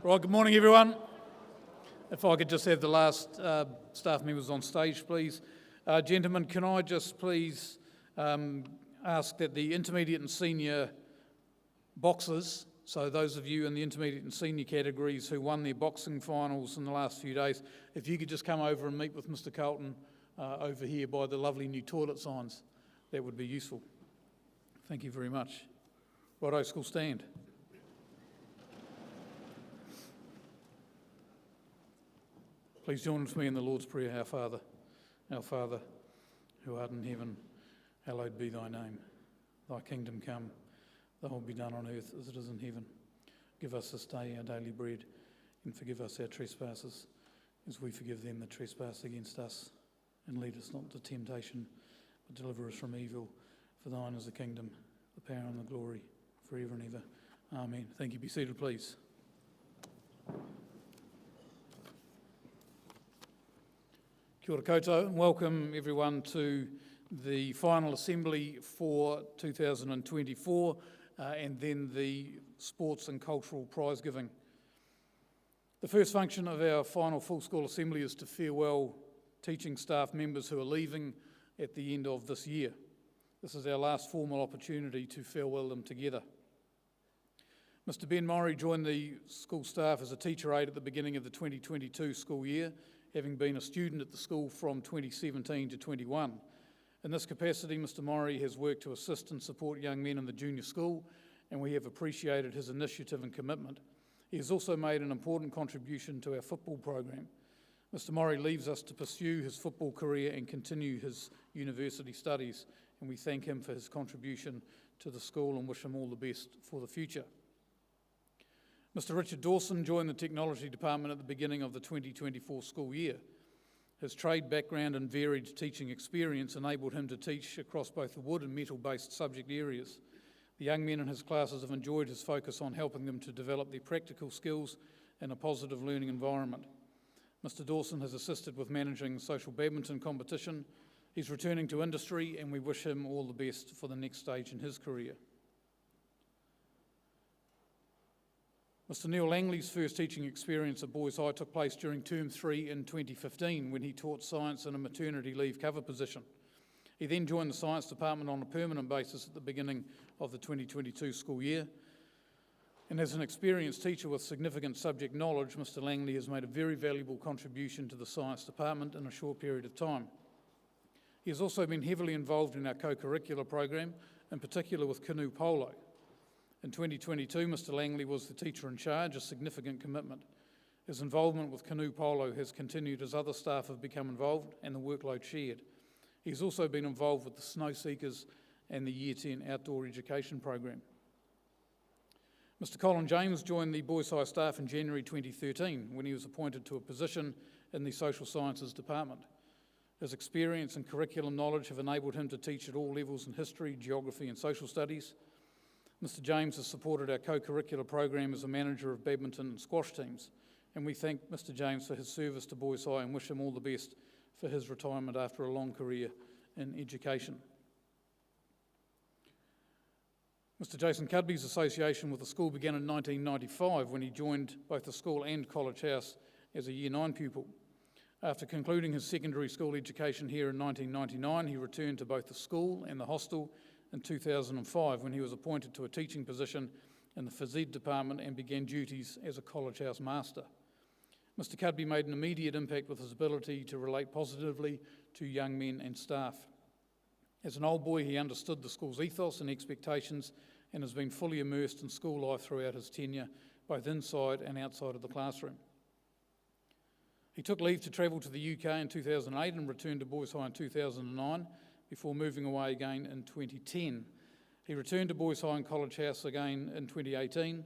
Right, good morning everyone. If I could just have the last staff members on stage, please. Gentlemen, can I just please ask that the intermediate and senior boxers, so those of you in the intermediate and senior categories who won their boxing finals in the last few days, if you could just come over and meet with Mr. Carlton over here by the lovely new toilet signs, that would be useful. Thank you very much. Righto, school stand. Please join with me in the Lord's Prayer. Our Father, who art in heaven, hallowed be thy name. Thy kingdom come, thy will be done on earth as it is in heaven. Give us this day our daily bread, and forgive us our trespasses, as we forgive them that trespass against us. And lead us not into temptation, but deliver us from evil. For thine is the kingdom, the power and the glory, forever and ever. Amen. Thank you. Be seated, please. Kia ora koutou, and welcome everyone to the final assembly for 2024 and then the sports and cultural prize giving. The first function of our final full school assembly is to farewell teaching staff members who are leaving at the end of this year. This is our last formal opportunity to farewell them together. Mr. Ben Murray joined the school staff as a teacher aide at the beginning of the 2022 school year, having been a student at the school from 2017 to 21. In this capacity, Mr. Murray has worked to assist and support young men in the junior school, and we have appreciated his initiative and commitment. He has also made an important contribution to our football program. Mr. Murray leaves us to pursue his football career and continue his university studies, and we thank him for his contribution to the school and wish him all the best for the future. Mr. Richard Dawson joined the Technology Department at the beginning of the 2024 school year. His trade background and varied teaching experience enabled him to teach across both the wood and metal-based subject areas. The young men in his classes have enjoyed his focus on helping them to develop their practical skills in a positive learning environment. Mr. Dawson has assisted with managing the social badminton competition. He's returning to industry, and we wish him all the best for the next stage in his career. Mr. Neil Langley's first teaching experience at Boys High took place during Term 3 in 2015 when he taught science in a maternity leave cover position. He then joined the Science Department on a permanent basis at the beginning of the 2022 school year. And as an experienced teacher with significant subject knowledge, Mr. Langley has made a very valuable contribution to the Science Department in a short period of time. He has also been heavily involved in our co-curricular program, in particular with canoe polo. In 2022, Mr. Langley was the teacher in charge, a significant commitment. His involvement with canoe polo has continued as other staff have become involved and the workload shared. He's also been involved with the Snow Seekers and the Year 10 Outdoor Education Program. Mr. Colin James joined the Boys High staff in January 2013 when he was appointed to a position in the Social Sciences Department. His experience and curriculum knowledge have enabled him to teach at all levels in history, geography and social studies. Mr. James has supported our co-curricular program as a manager of badminton and squash teams, and we thank Mr. James for his service to Boys High and wish him all the best for his retirement after a long career in education. Mr. Jason Cudby's association with the school began in 1995 when he joined both the school and College House as a Year 9 pupil. After concluding his secondary school education here in 1999, he returned to both the school and the hostel in 2005 when he was appointed to a teaching position in the phys ed department and began duties as a College House master. Mr. Cudby made an immediate impact with his ability to relate positively to young men and staff. As an old boy, he understood the school's ethos and expectations and has been fully immersed in school life throughout his tenure, both inside and outside of the classroom. He took leave to travel to the UK in 2008 and returned to Boys High in 2009 before moving away again in 2010. He returned to Boys High and College House again in 2018.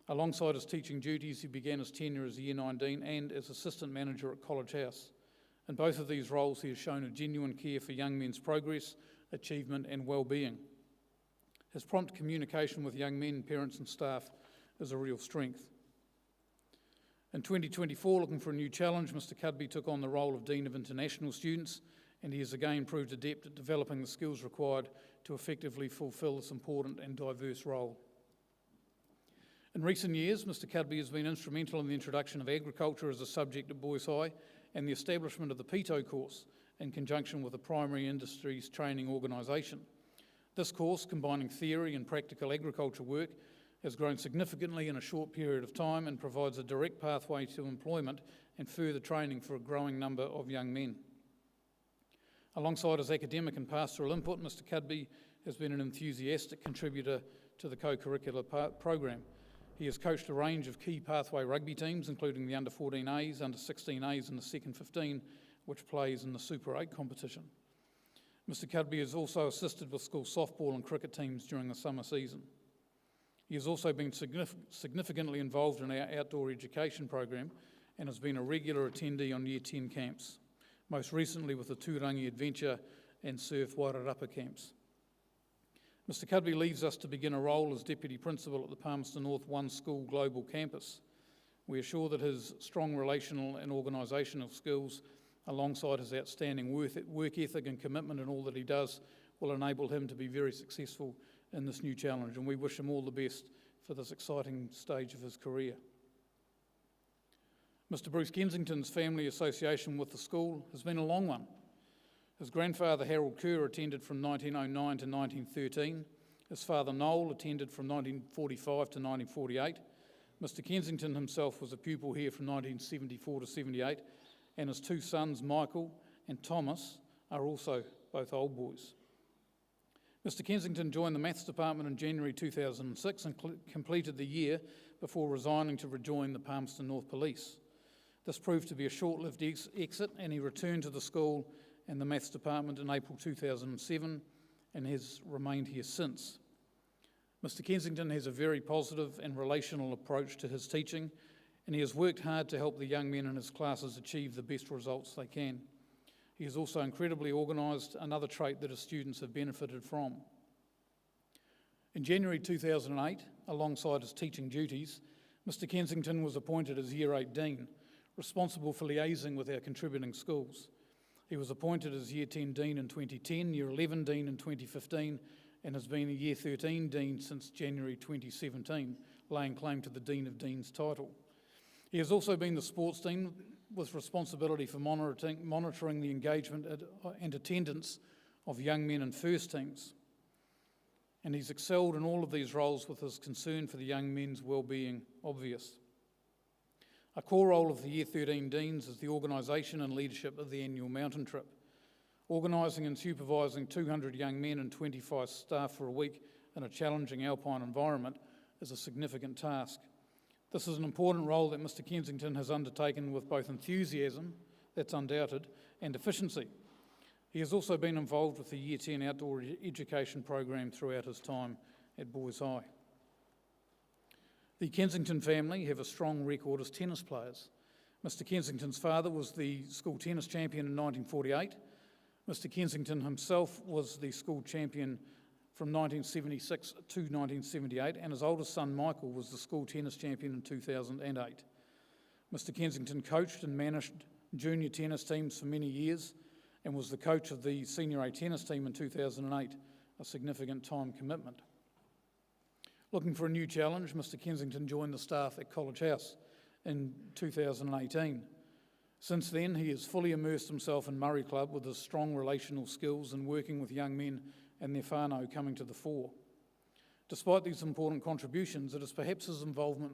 Alongside his teaching duties, he began his tenure as a Year 9 Dean and as Assistant Manager at College House. In both of these roles, he has shown a genuine care for young men's progress, achievement and well-being. His prompt communication with young men, parents and staff is a real strength. In 2024, looking for a new challenge, Mr. Cudby took on the role of Dean of International Students, and he has again proved adept at developing the skills required to effectively fulfil this important and diverse role. In recent years, Mr Cudby has been instrumental in the introduction of agriculture as a subject at Boys High and the establishment of the PITO course in conjunction with the Primary Industries Training Organisation. This course, combining theory and practical agriculture work, has grown significantly in a short period of time and provides a direct pathway to employment and further training for a growing number of young men. Alongside his academic and pastoral input, Mr Cudby has been an enthusiastic contributor to the co-curricular program. He has coached a range of key pathway rugby teams, including the under-14As, under-16As and the second 15, which plays in the Super 8 competition. Mr Cudby has also assisted with school softball and cricket teams during the summer season. He has also been significantly involved in our outdoor education program and has been a regular attendee on Year 10 camps, most recently with the Tūrangi Adventure and Surf Wairarapa camps. Mr Cudby leaves us to begin a role as Deputy Principal at the Palmerston North One School Global Campus. We are sure that his strong relational and organisational skills, alongside his outstanding work ethic and commitment in all that he does, will enable him to be very successful in this new challenge, and we wish him all the best for this exciting stage of his career. Mr Bruce Kensington's family association with the school has been a long one. His grandfather Harold Kerr attended from 1909 to 1913. His father Noel attended from 1945 to 1948. Mr Kensington himself was a pupil here from 1974 to 78, and his two sons Michael and Thomas are also both old boys. Mr Kensington joined the Maths Department in January 2006 and completed the year before resigning to rejoin the Palmerston North Police. This proved to be a short-lived exit, and he returned to the school and the Maths Department in April 2007 and has remained here since. Mr Kensington has a very positive and relational approach to his teaching, and he has worked hard to help the young men in his classes achieve the best results they can. He is also incredibly organised, another trait that his students have benefited from. In January 2008, alongside his teaching duties, Mr Kensington was appointed as Year 8 Dean, responsible for liaising with our contributing schools. He was appointed as Year 10 Dean in 2010, Year 11 Dean in 2015, and has been a Year 13 Dean since January 2017, laying claim to the Dean of Deans title. He has also been the sports dean with responsibility for monitoring the engagement and attendance of young men in first teams. And he's excelled in all of these roles with his concern for the young men's well-being obvious. A core role of the Year 13 Deans is the organisation and leadership of the annual mountain trip. Organising and supervising 200 young men and 25 staff for a week in a challenging alpine environment is a significant task. This is an important role that Mr Kensington has undertaken with both enthusiasm, that's undoubted, and efficiency. He has also been involved with the Year 10 outdoor education program throughout his time at Boys High. The Kensington family have a strong record as tennis players. Mr Kensington's father was the school tennis champion in 1948. Mr Kensington himself was the school champion from 1976 to 1978, and his oldest son Michael was the school tennis champion in 2008. Mr Kensington coached and managed junior tennis teams for many years and was the coach of the Senior A tennis team in 2008, a significant time commitment. Looking for a new challenge, Mr Kensington joined the staff at College House in 2018. Since then, he has fully immersed himself in Murray Club with his strong relational skills and working with young men and their whānau coming to the fore. Despite these important contributions, it is perhaps his involvement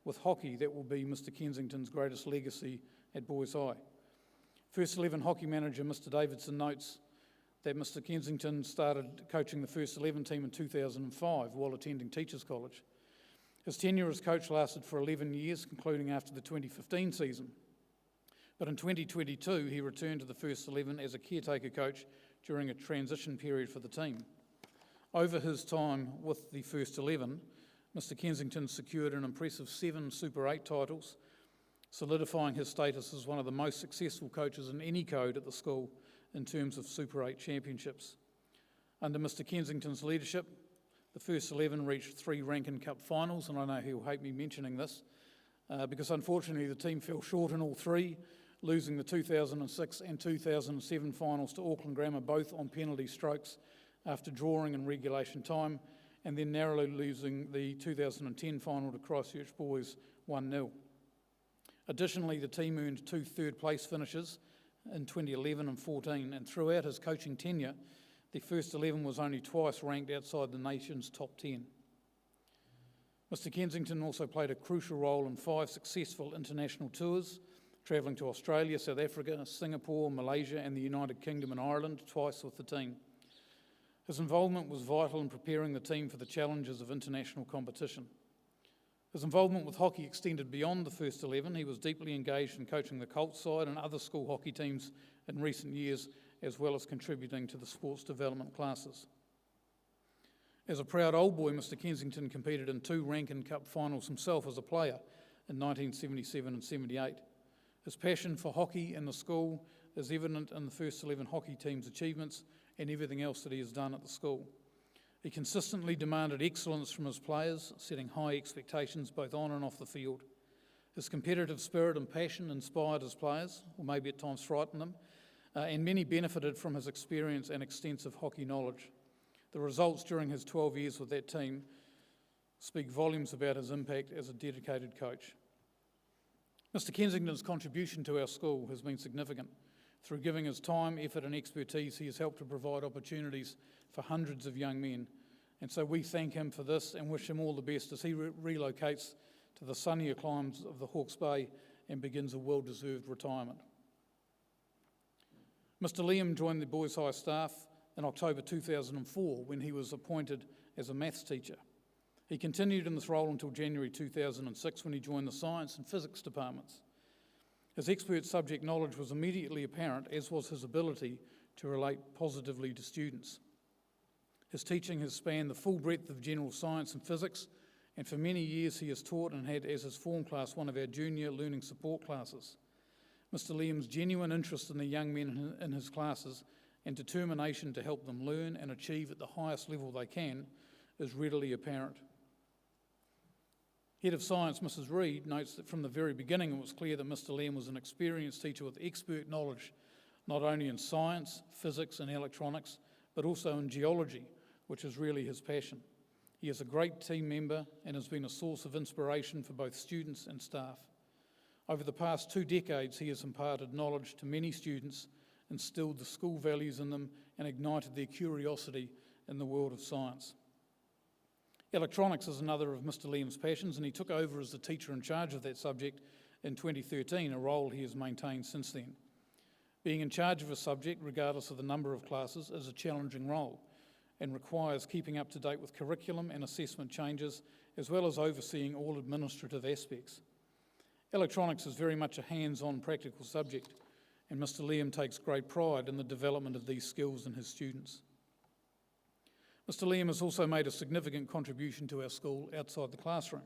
with hockey that will be Mr Kensington's greatest legacy at Boys High. First 11 hockey manager Mr Davidson notes that Mr Kensington started coaching the First 11 team in 2005 while attending Teachers College. His tenure as coach lasted for 11 years, concluding after the 2015 season. But in 2022, he returned to the First 11 as a caretaker coach during a transition period for the team. Over his time with the First 11, Mr Kensington secured an impressive 7 Super 8 titles, solidifying his status as one of the most successful coaches in any code at the school in terms of Super 8 championships. Under Mr Kensington's leadership, the First 11 reached 3 Rankin Cup finals, and I know he'll hate me mentioning this, because unfortunately the team fell short in all 3, losing the 2006 and 2007 finals to Auckland Grammar, both on penalty strokes after drawing in regulation time, and then narrowly losing the 2010 final to Christchurch Boys 1-0. Additionally, the team earned 2 third-place finishes in 2011 and 14, and throughout his coaching tenure, the first 11 was only twice ranked outside the nation's top 10. Mr Kensington also played a crucial role in 5 successful international tours, travelling to Australia, South Africa, Singapore, Malaysia and the United Kingdom and Ireland, twice with the team. His involvement was vital in preparing the team for the challenges of international competition. His involvement with hockey extended beyond the first 11. He was deeply engaged in coaching the Colts side and other school hockey teams in recent years, as well as contributing to the sports development classes. As a proud old boy, Mr Kensington competed in 2 Rankin Cup finals himself as a player in 1977 and 78. His passion for hockey and the school is evident in the first 11 hockey team's achievements and everything else that he has done at the school. He consistently demanded excellence from his players, setting high expectations both on and off the field. His competitive spirit and passion inspired his players, or maybe at times frightened them, and many benefited from his experience and extensive hockey knowledge. The results during his 12 years with that team speak volumes about his impact as a dedicated coach. Mr Kensington's contribution to our school has been significant. Through giving his time, effort and expertise, he has helped to provide opportunities for hundreds of young men. And so we thank him for this and wish him all the best as he relocates to the sunnier climes of the Hawke's Bay and begins a well-deserved retirement. Mr Liam joined the Boys High staff in October 2004 when he was appointed as a maths teacher. He continued in this role until January 2006 when he joined the science and physics departments. His expert subject knowledge was immediately apparent, as was his ability to relate positively to students. His teaching has spanned the full breadth of general science and physics, and for many years he has taught and had as his form class one of our junior learning support classes. Mr Liam's genuine interest in the young men in his classes and determination to help them learn and achieve at the highest level they can is readily apparent. Head of Science, Mrs Reid, notes that from the very beginning it was clear that Mr Liam was an experienced teacher with expert knowledge, not only in science, physics and electronics, but also in geology, which is really his passion. He is a great team member and has been a source of inspiration for both students and staff. Over the past 2 decades, he has imparted knowledge to many students, instilled the school values in them, and ignited their curiosity in the world of science. Electronics is another of Mr Liam's passions, and he took over as the teacher in charge of that subject in 2013, a role he has maintained since then. Being in charge of a subject, regardless of the number of classes, is a challenging role and requires keeping up to date with curriculum and assessment changes, as well as overseeing all administrative aspects. Electronics is very much a hands-on practical subject, and Mr Liam takes great pride in the development of these skills in his students. Mr Liam has also made a significant contribution to our school outside the classroom.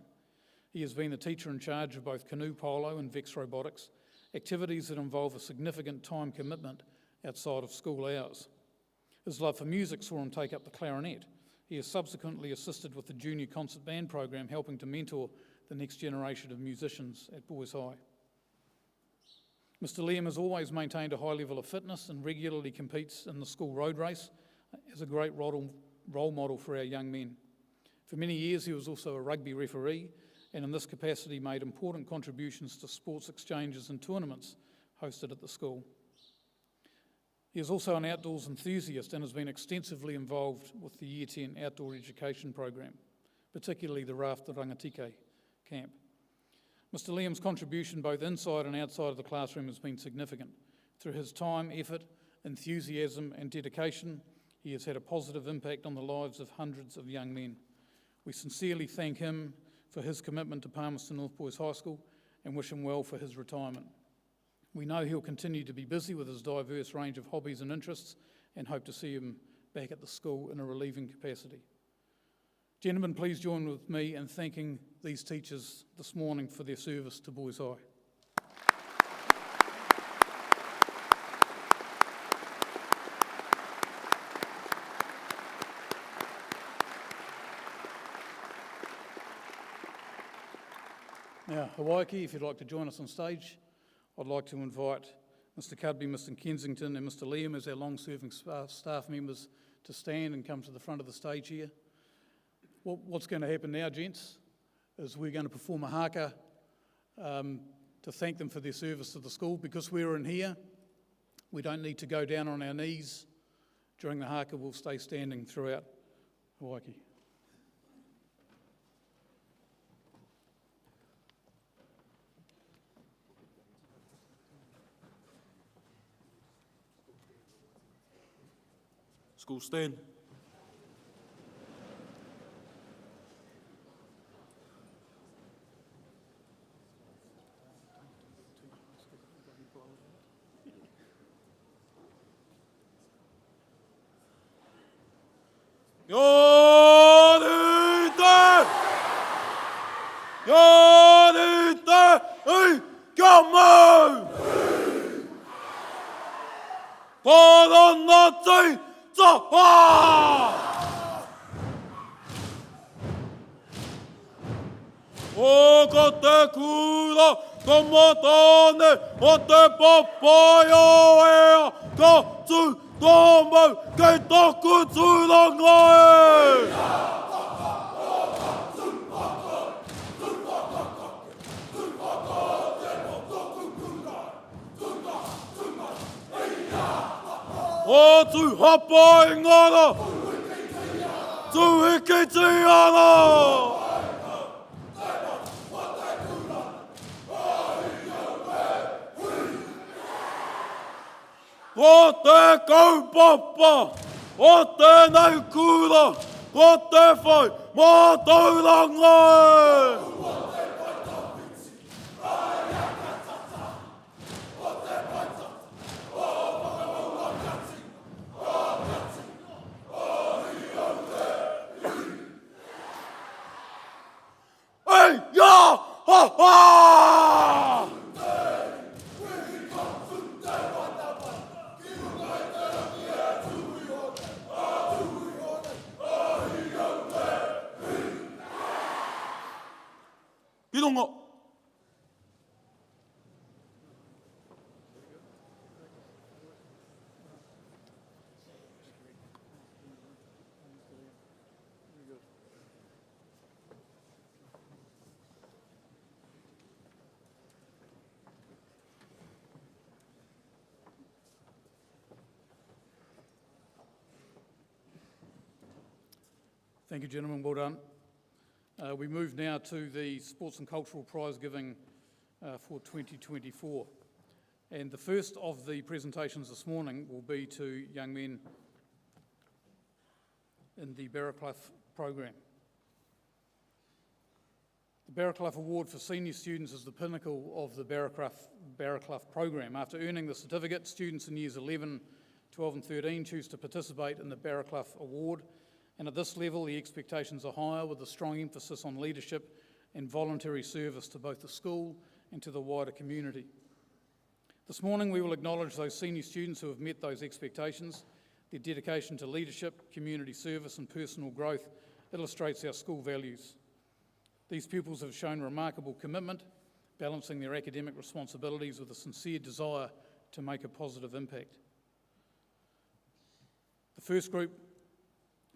He has been the teacher in charge of both canoe polo and VEX robotics, activities that involve a significant time commitment outside of school hours. His love for music saw him take up the clarinet. He has subsequently assisted with the junior concert band program, helping to mentor the next generation of musicians at Boys High. Mr Liam has always maintained a high level of fitness and regularly competes in the school road race as a great role model for our young men. For many years he was also a rugby referee, and in this capacity made important contributions to sports exchanges and tournaments hosted at the school. He is also an outdoors enthusiast and has been extensively involved with the Year 10 outdoor education program, particularly the Raft Rangatike camp. Mr Liam's contribution both inside and outside of the classroom has been significant. Through his time, effort, enthusiasm and dedication, he has had a positive impact on the lives of hundreds of young men. We sincerely thank him for his commitment to Palmerston North Boys High School and wish him well for his retirement. We know he'll continue to be busy with his diverse range of hobbies and interests and hope to see him back at the school in a relieving capacity. Gentlemen, please join with me in thanking these teachers this morning for their service to Boys High. Now, Hawaii, if you'd like to join us on stage, I'd like to invite Mr Cudby, Mr Kensington and Mr Liam as our long-serving staff members to stand and come to the front of the stage here. What's going to happen now, gents, is we're going to perform a haka to thank them for their service to the school. Because we're in here, we don't need to go down on our knees during the haka. We'll stay standing throughout Hawaii. School stand. Yorite! Yorite! Hey, come on! Paranatsi! O ka te kura, ka matane, o te papaia ea, ka tū tōmau, kei toku tūranga e! O tū hapa i ngara, tū hiki ti ana! O te kaupapa, o tēnei kura, o te whai, mā tauranga e! Hey, ya, ha, ha! Kironga. Thank you, gentlemen. Well done. We move now to the Sports and Cultural Prizegiving for 2024. And the first of the presentations this morning will be to young men in the Barraclough program. The Barraclough Award for Senior Students is the pinnacle of the Barraclough program. After earning the certificate, students in years 11, 12 and 13 choose to participate in the Barraclough Award. And at this level, the expectations are higher, with a strong emphasis on leadership and voluntary service to both the school and to the wider community. This morning, we will acknowledge those senior students who have met those expectations. Their dedication to leadership, community service and personal growth illustrates our school values. These pupils have shown remarkable commitment, balancing their academic responsibilities with a sincere desire to make a positive impact. The first group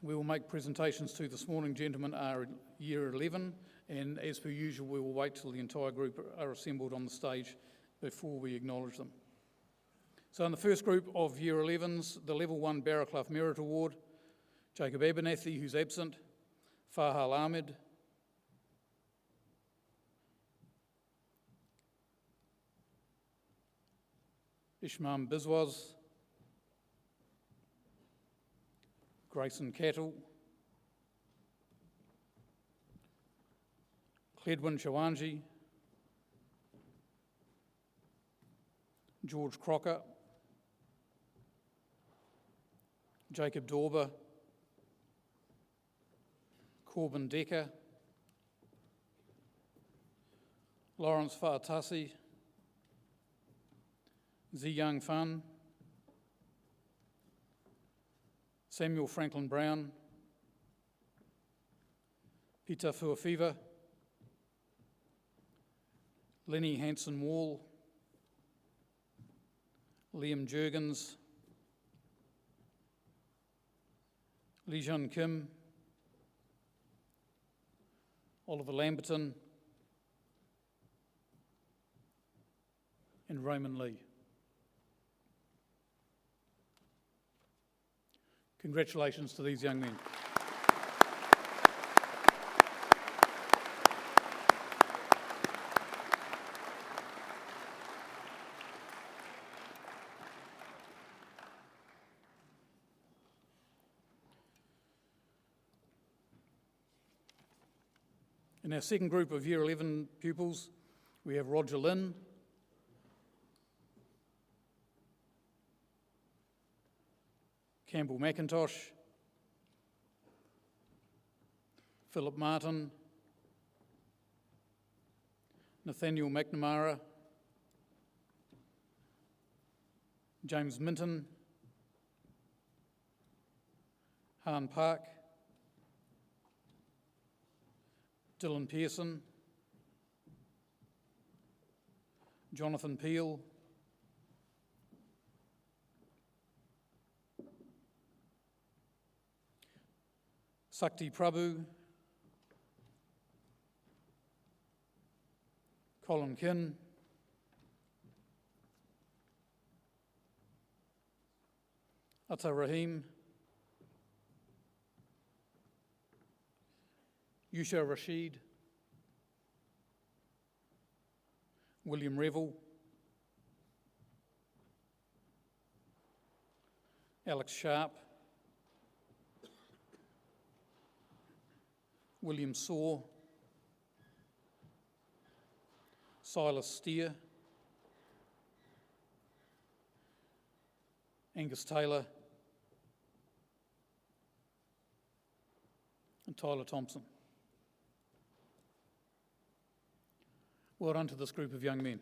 we will make presentations to this morning, gentlemen, are Year 11, and as per usual, we will wait till the entire group are assembled on the stage before we acknowledge them. So in the first group of Year 11s, the Level 1 Barraclough Merit Award, Jacob Abernathy, who's absent, Fahal Ahmed, Ishmam Biswas, Grayson Cattle, Cledwyn Chawanji, George Crocker, Jacob Dorber, Corbin Decker, Lawrence Faatasi, Ziyang Fan, Samuel Franklin Brown, Peter Fuafiva, Lenny Hanson Wall, Liam Jurgens, Lee Jun Kim, Oliver Lamberton, and Raymond Lee. Congratulations to these young men. In our second group of Year 11 pupils, we have Roger Lynn, Campbell McIntosh, Philip Martin, Nathaniel McNamara, James Minton, Han Park, Dylan Pearson, Jonathan Peel, Sakti Prabhu, Colin Kin, Atta Rahim, Yusha Rashid, William Revel, Alex Sharp, William Saw, Silas Steer, Angus Taylor, and Tyler Thompson. Well done to this group of young men.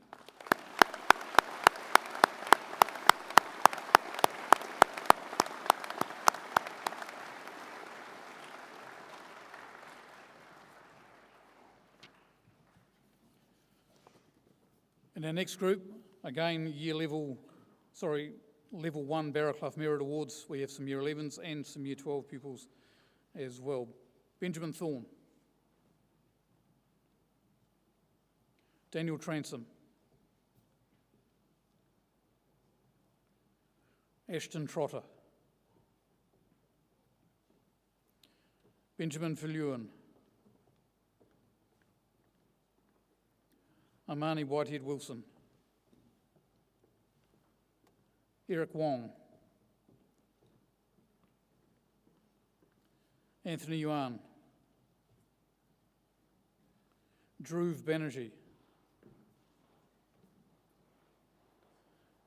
In our next group, again, level 1 Barraclough Merit Awards. We have some Year 11s and some Year 12 pupils as well. Benjamin Thorne, Daniel Transom, Ashton Trotter, Benjamin Verleuen, Armani Whitehead Wilson, Eric Wong, Anthony Yuan, Dhruv Banerjee,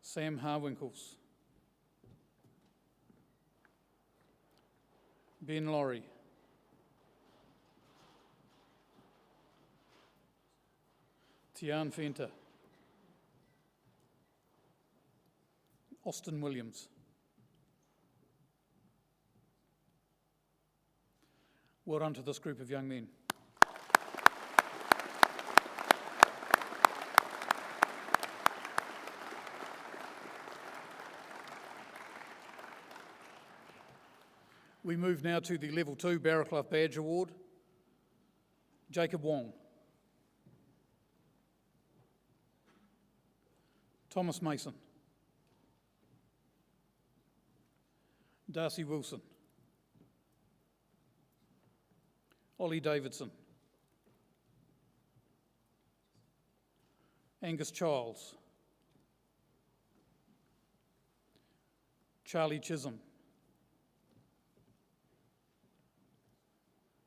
Sam Harwinkles, Ben Laurie, Tian Fenter, Austin Williams. Well done to this group of young men. We move now to the Level 2 Barraclough Badge Award. Jacob Wong, Thomas Mason, Darcy Wilson, Ollie Davidson, Angus Childs, Charlie Chisholm,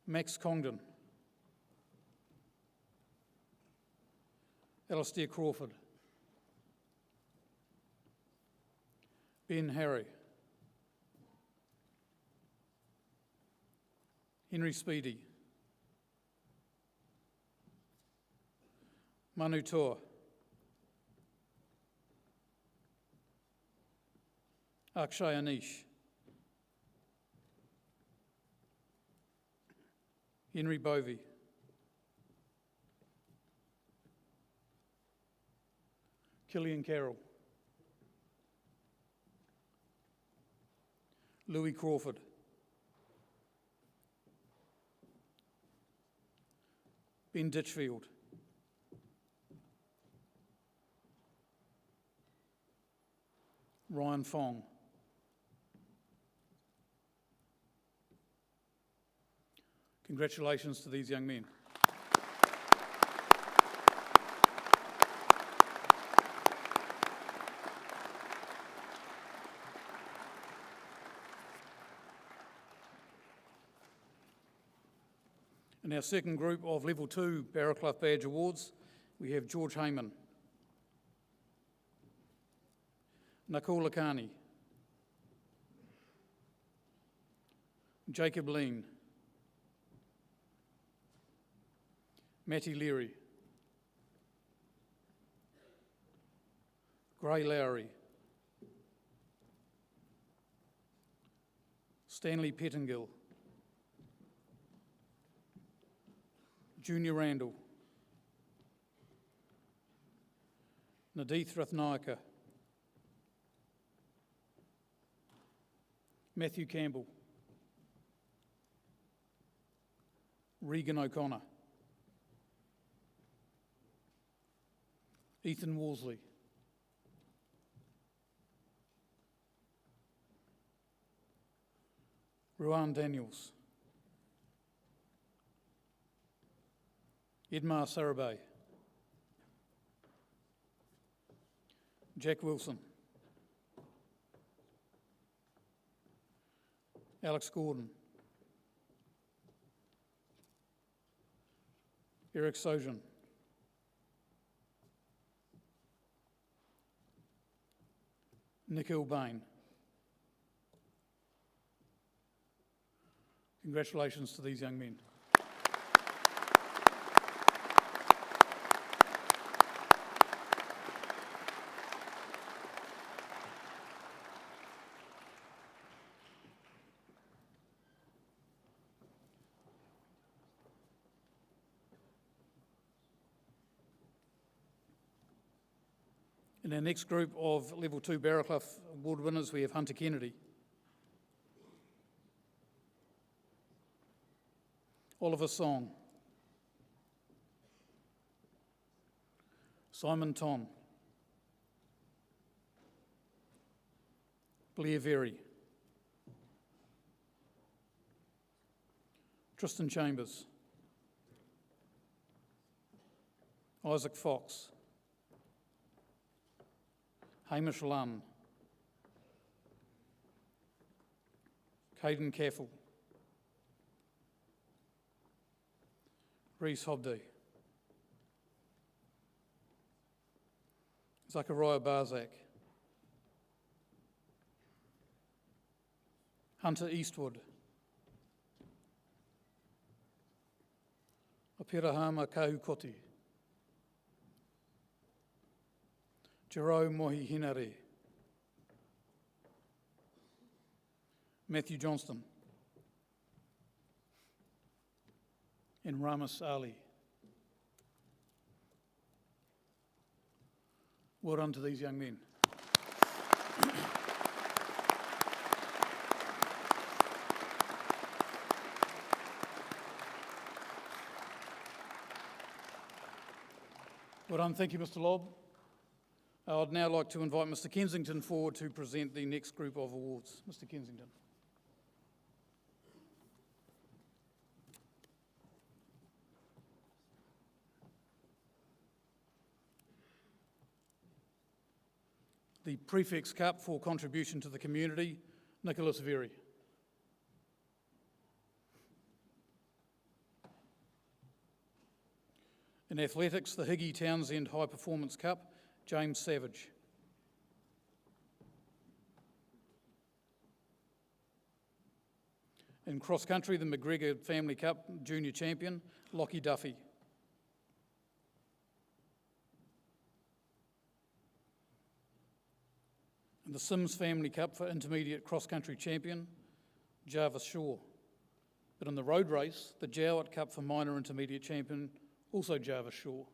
Max Congdon, Alistair Crawford, Ben Harry, Henry Speedy, Manu Toa, Akshay Anish, Henry Bovey, Killian Carroll, Louis Crawford, Ben Ditchfield. Ryan Fong. Congratulations to these young men. In our second group of Level 2 Barraclough Badge Awards, we have George Heyman, Nakul Lakani, Jacob Lean, Matty Leary, Gray Lowry, Stanley Pettingill, Junior Randall, Nadith Rathnayaka, Matthew Campbell, Regan O'Connor, Ethan Worsley, Ruan Daniels, Edmar Sarabay, Jack Wilson, Alex Gordon, Eric Sojan, Nick Ilbane. Congratulations to these young men. In our next group of Level 2 Barraclough Award winners, we have Hunter Kennedy, Oliver Song, Simon Ton, Blair Very, Tristan Chambers, Isaac Fox, Hamish Lunn, Caden Caffel, Reese Hobday, Zachariah Barzak, Hunter Eastwood, Apirahama Kahukoti, Jerome Mohi Hinare, Matthew Johnston, and Ramis Ali. Well done to these young men. Well done, thank you, Mr. Lobb. I'd now like to invite Mr. Kensington forward to present the next group of awards. Mr. Kensington. The Prefects Cup for contribution to the community, Nicholas Very. In athletics, the Higgy Townsend High Performance Cup, James Savage. In cross country, the McGregor Family Cup Junior Champion, Lockie Duffy. And the Sims Family Cup for Intermediate Cross Country Champion, Jarvis Shaw. But in the road race, the Jowett Cup for Minor Intermediate Champion, also Jarvis Shaw.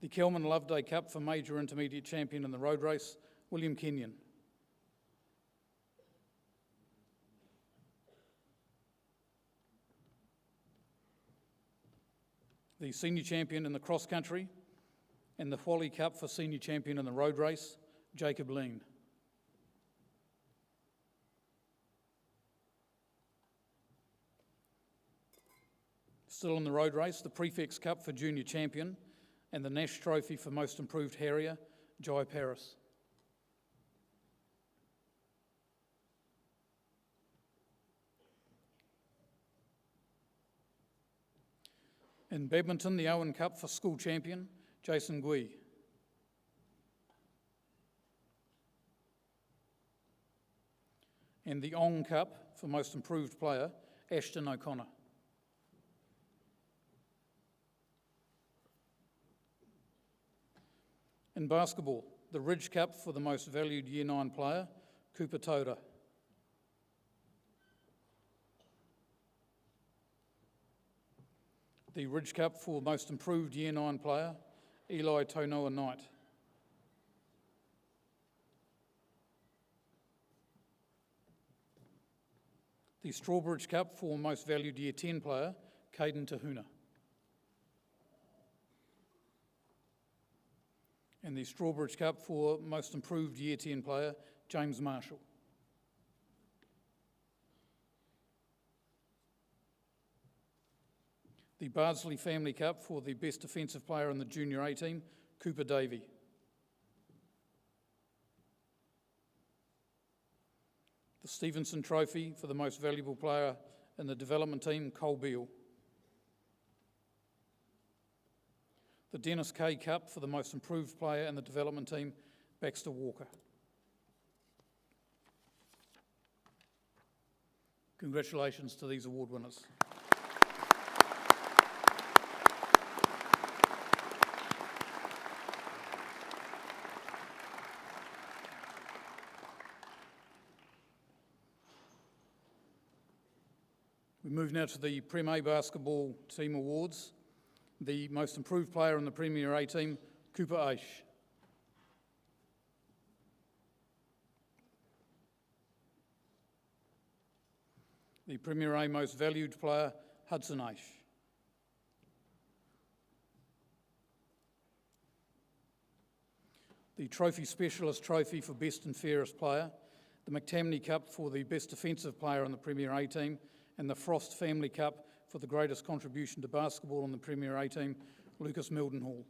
The Kelman Loveday Cup for Major Intermediate Champion in the road race, William Kenyon. the senior champion in the cross country, and the Whalley Cup for senior champion in the road race, Jacob Lean. Still in the road race, the Prefects Cup for junior champion and the Nash Trophy for most improved harrier, Jai Paris. In badminton, the Owen Cup for school champion, Jason Gui. And the Ong Cup for most improved player, Ashton O'Connor. In basketball, the Ridge Cup for the most valued Year 9 player, Cooper Toda. The Ridge Cup for most improved Year 9 player, Eli Tonoa Knight. The Strawbridge Cup for most valued Year 10 player, Caden Tahuna. And the Strawbridge Cup for most improved Year 10 player, James Marshall. The Bardsley Family Cup for the best defensive player in the Junior A team, Cooper Davey. The Stevenson Trophy for the most valuable player in the development team, Cole Beale. The Dennis Kay Cup for the most improved player in the development team, Baxter Walker. Congratulations to these award winners. We move now to the Prem A Basketball Team Awards. The most improved player in the Premier A team, Cooper Aish. The Premier A most valued player, Hudson Aish. The Trophy Specialist Trophy for best and fairest player, the McTammany Cup for the best defensive player in the Premier A team, and the Frost Family Cup for the greatest contribution to basketball in the Premier A team, Lucas Mildenhall.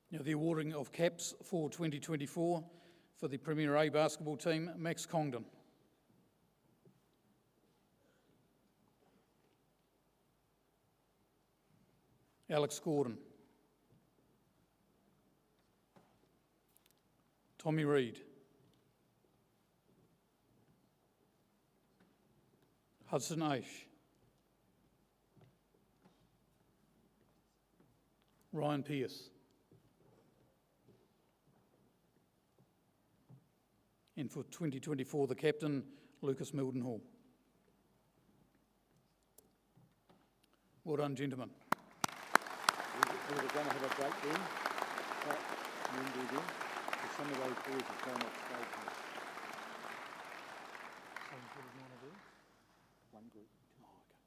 Now the awarding of caps for 2024 for the Premier A basketball team, Max Congdon. Alex Gordon. Tommy Reid. Hudson Aish. Ryan Pearce. And for 2024, the captain, Lucas Mildenhall. Well done, gentlemen. We were going to have a break then, because some of those boys have gone off stage now. So what do you want to do? One group. Oh, okay.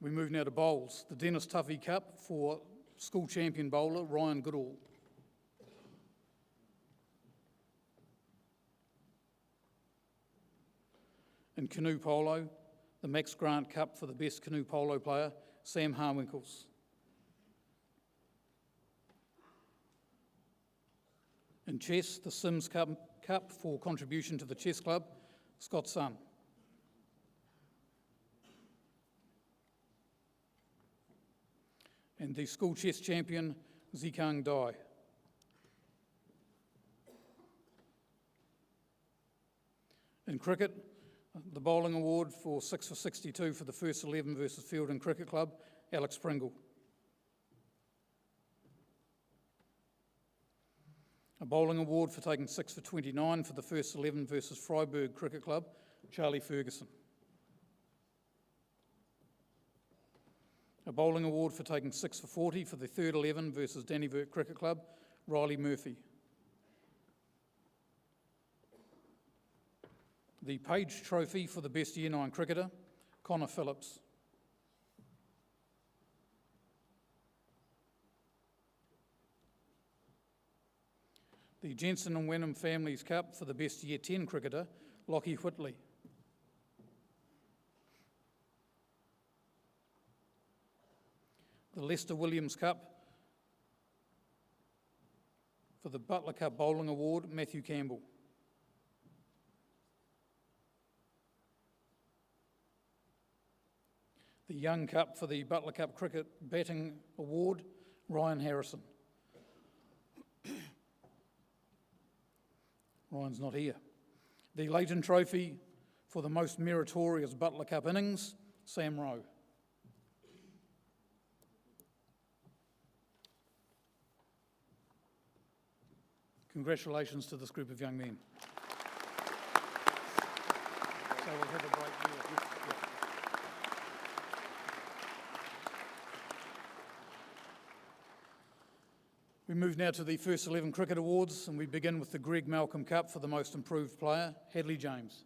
We move now to bowls. The Dennis Tuffy Cup for school champion bowler, Ryan Goodall. In canoe polo, the Max Grant Cup for the best canoe polo player, Sam Harwinkles. In chess, the Sims Cup for contribution to the chess club, Scott Sun. And the school chess champion, Zikang Dai. In cricket, the bowling award for 6 for 62 for the first 11 versus Field and Cricket Club, Alex Pringle. A bowling award for taking 6 for 29 for the first 11 versus Freiburg Cricket Club, Charlie Ferguson. A bowling award for taking 6 for 40 for the third 11 versus Dannyvert Cricket Club, Riley Murphy. The Page Trophy for the best Year 9 cricketer, Connor Phillips. The Jensen and Wenham Families Cup for the best Year 10 cricketer, Lockie Whitley. The Lester Williams Cup for the Butler Cup Bowling Award, Matthew Campbell. The Young Cup for the Butler Cup Cricket Batting Award, Ryan Harrison. Ryan's not here. The Leighton Trophy for the most meritorious Butler Cup innings, Sam Rowe. Congratulations to this group of young men. So we'll have a break here. We move now to the First 11 Cricket Awards, and we begin with the Greg Malcolm Cup for the most improved player, Hadley James.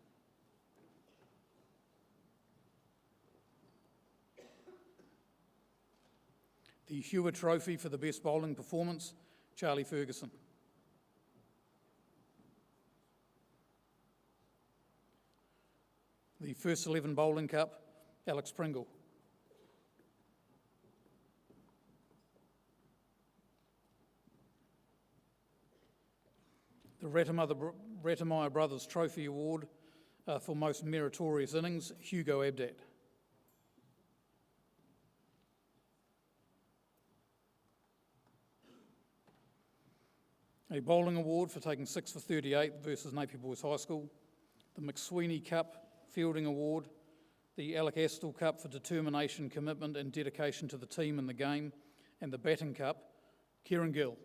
The Hewitt Trophy for the best bowling performance, Charlie Ferguson. The First 11 Bowling Cup, Alex Pringle. The Rettemeyer Brothers Trophy Award for most meritorious innings, Hugo Abdat. A bowling award for taking 6 for 38 versus Napier Boys High School. The McSweeney Cup Fielding Award. The Alec Astle Cup for determination, commitment and dedication to the team and the game. And the Batting Cup, Kieran Gill.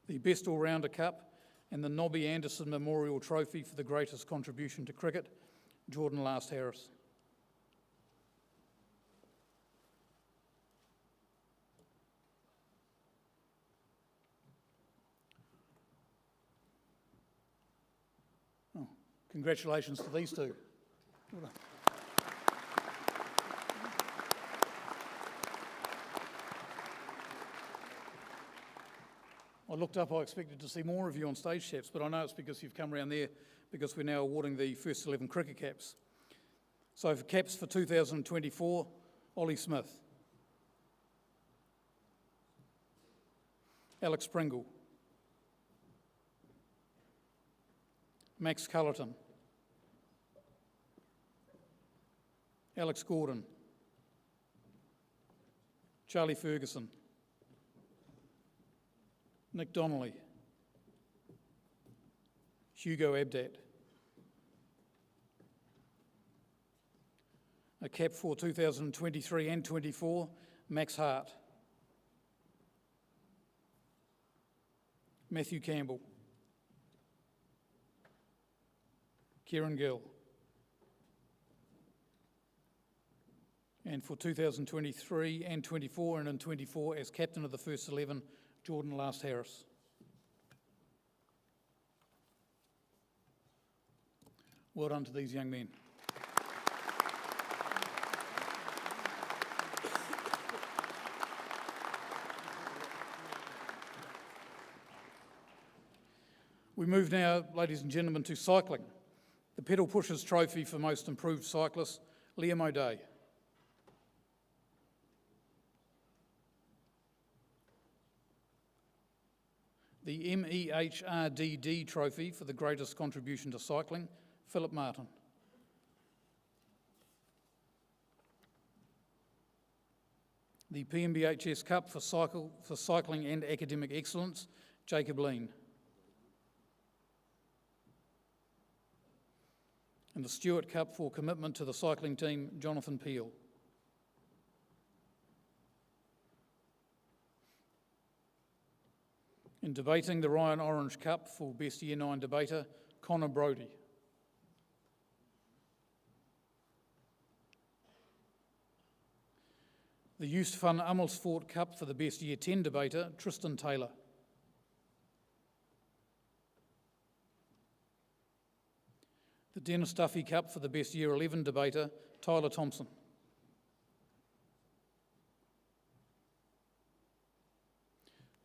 The Best All-Rounder Cup and the Nobby Anderson Memorial Trophy for the greatest contribution to cricket, Jordan Last Harris. Oh, congratulations to these two. Well done. I looked up, I expected to see more of you on stage, chaps, but I know it's because you've come around there because we're now awarding the First 11 cricket caps. So for caps for 2024, Ollie Smith, Alex Pringle, Max Cullerton, Alex Gordon, Charlie Ferguson, Nick Donnelly, Hugo Abdat. A cap for 2023 and 24, Max Hart, Matthew Campbell, Kieran Gill. And for 2023 and 24 and in 24 as captain of the First 11, Jordan Last Harris. Well done to these young men. We move now, ladies and gentlemen, to cycling. The Pedal Pushers Trophy for Most Improved Cyclist, Liam O'Day. The MEHRDD Trophy for the greatest contribution to cycling, Philip Martin. The PNBHS Cup for cycling and academic excellence, Jacob Lean. And the Stewart Cup for commitment to the cycling team, Jonathan Peel. In debating, the Ryan Orange Cup for Best Year 9 debater, Connor Brodie. The Youth Fun Amersfoort Cup for the Best Year 10 debater, Tristan Taylor. The Dennis Duffy Cup for the Best Year 11 debater, Tyler Thompson.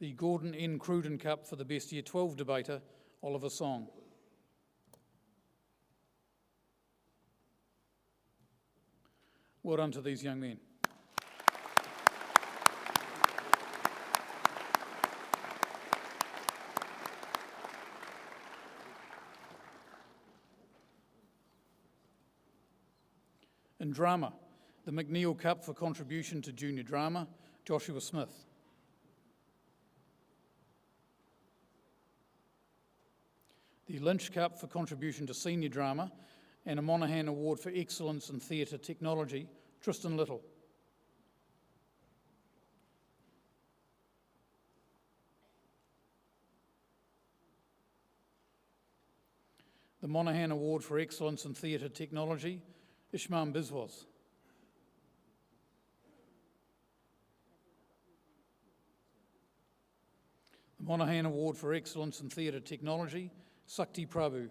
The Gordon N. Cruden Cup for the Best Year 12 debater, Oliver Song. Well done to these young men. In drama, the McNeill Cup for contribution to junior drama, Joshua Smith. The Lynch Cup for contribution to senior drama and a Monaghan Award for Excellence in Theatre Technology, Tristan Little. The Monaghan Award for Excellence in Theatre Technology, Ishmael Biswas. The Monaghan Award for Excellence in Theatre Technology, Sakti Prabhu.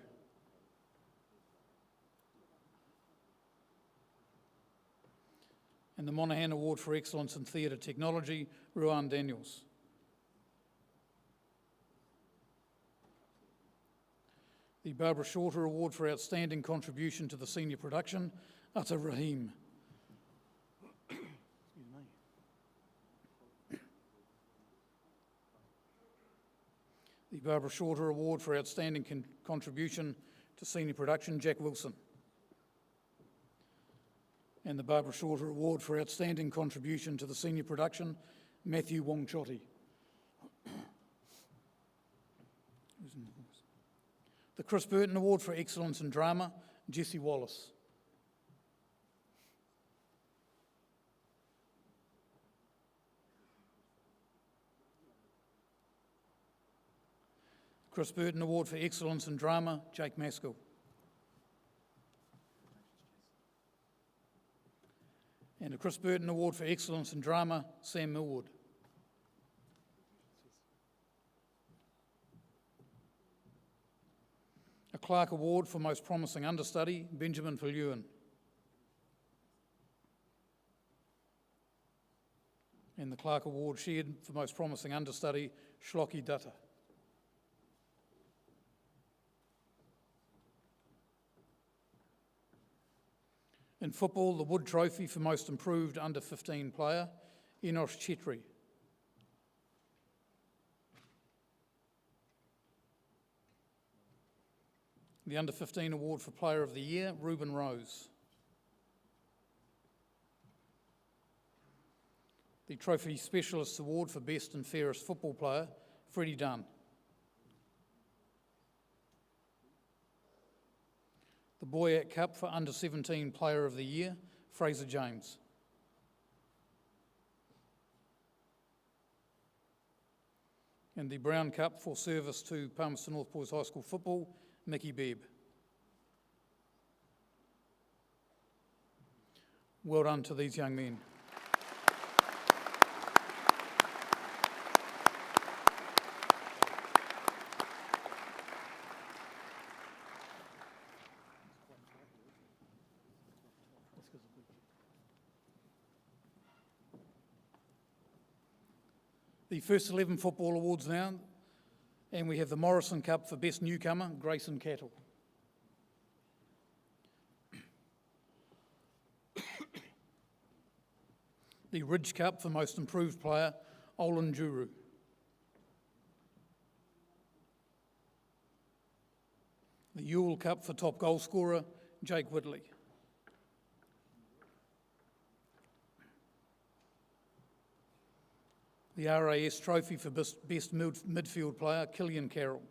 And the Monaghan Award for Excellence in Theatre Technology, Ruan Daniels. The Barbara Shorter Award for Outstanding Contribution to the Senior Production, Atta Rahim. The Barbara Shorter Award for Outstanding Contribution to Senior Production, Jack Wilson. And the Barbara Shorter Award for Outstanding Contribution to the Senior Production, Matthew Wongchotti. The Chris Burton Award for Excellence in Drama, Jesse Wallace. Chris Burton Award for Excellence in Drama, Jake Maskell. And a Chris Burton Award for Excellence in Drama, Sam Millwood. A Clark Award for Most Promising Understudy, Benjamin Pheluan. And the Clark Award shared for Most Promising Understudy, Shloki Dutta. In football, the Wood Trophy for Most Improved Under-15 Player, Enosh Chetri. The Under-15 Award for Player of the Year, Ruben Rose. The Trophy Specialists Award for Best and Fairest Football Player, Freddie Dunn. The Boyack Cup for Under-17 Player of the Year, Fraser James. And the Brown Cup for Service to Palmerston North Boys High School Football, Mickey Bebb. Well done to these young men. The first 11 football awards now, and we have the Morrison Cup for Best Newcomer, Grayson Cattle. The Ridge Cup for Most Improved Player, Olin Juru. The Ewell Cup for Top Goal Scorer, Jake Whitley. The RAS Trophy for Best Midfield Player, Killian Carroll.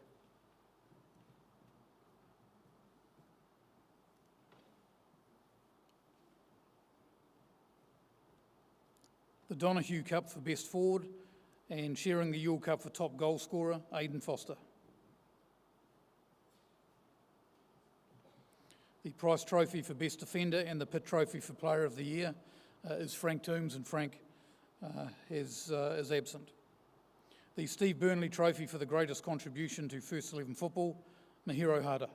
The Donahue Cup for Best Forward, and sharing the Yule Cup for top goal scorer, Aidan Foster. The Price Trophy for Best Defender and the Pitt Trophy for Player of the Year is Frank Toombs, and Frank is absent. The Steve Burnley Trophy for the greatest contribution to First 11 football, Mahiro Hata.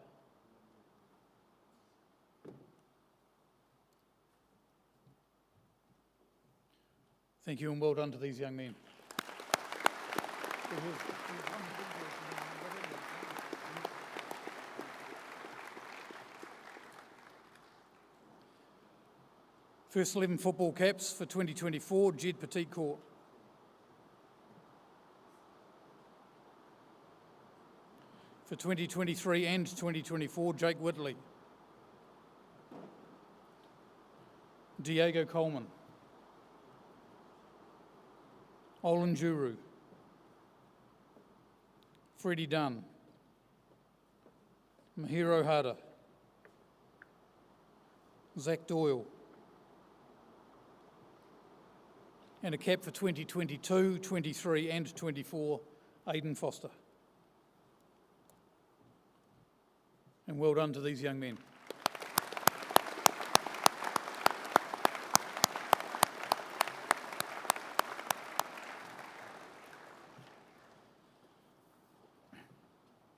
Thank you and well done to these young men. First 11 football caps for 2024, Jed Petitcourt. For 2023 and 2024, Jake Whitley. Diego Coleman. Olin Juru. Freddie Dunn. Mahiro Hata. Zach Doyle. And a cap for 2022, 23 and 24, Aidan Foster. And well done to these young men.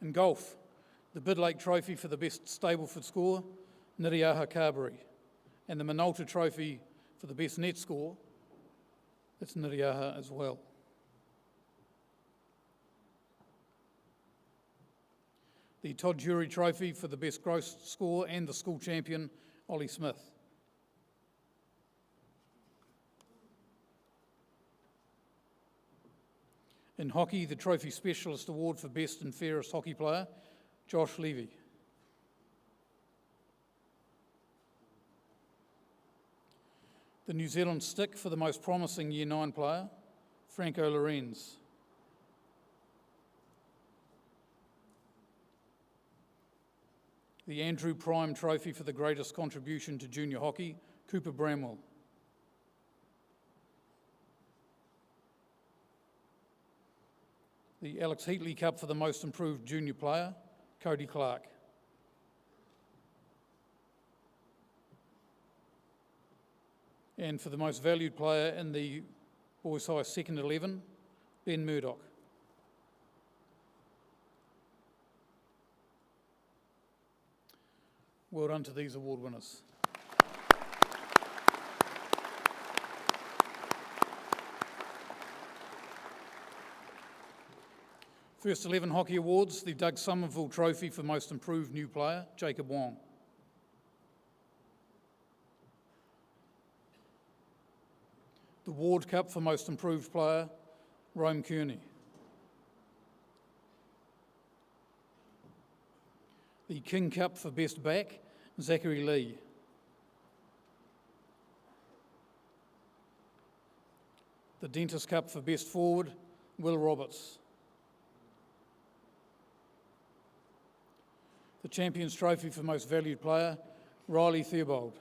In golf, the Bidlake Trophy for the best Stableford score, Niriaha Carberry, and the Minolta Trophy for the best net score, that's Niriaha as well. The Todd Jury Trophy for the best gross score and the school champion, Ollie Smith. In hockey, the Trophy Specialist Award for Best and Fairest Hockey Player, Josh Levy. The New Zealand Stick for the most promising Year 9 player, Franco Lorenz. The Andrew Prime Trophy for the greatest contribution to junior hockey, Cooper Bramwell. The Alex Heatley Cup for the most improved junior player, Cody Clark. And for the most valued player in the Boys High Second 11, Ben Murdoch. Well done to these award winners. First 11 Hockey Awards, the Doug Somerville Trophy for most improved new player, Jacob Wong. The Ward Cup for most improved player, Rome Kearney. The King Cup for best back, Zachary Lee. The Dentist Cup for best forward, Will Roberts. The Champions Trophy for most valued player, Riley Theobald.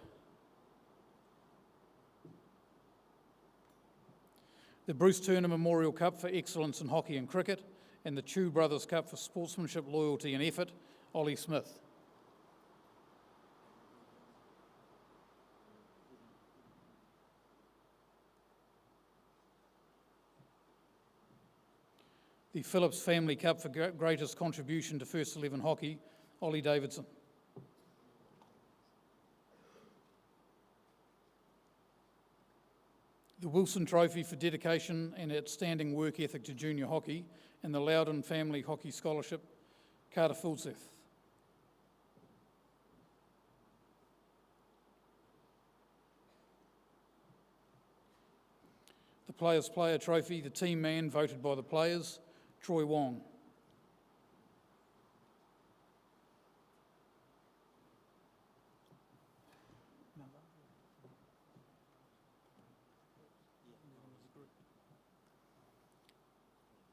The Bruce Turner Memorial Cup for excellence in hockey and cricket, and the Chew Brothers Cup for sportsmanship, loyalty and effort, Ollie Smith. The Phillips Family Cup for greatest contribution to First 11 hockey, Ollie Davidson. The Wilson Trophy for dedication and outstanding work ethic to junior hockey, and the Loudon Family Hockey Scholarship, Carter Fulseth. The Players' Player Trophy, the team man voted by the players, Troy Wong.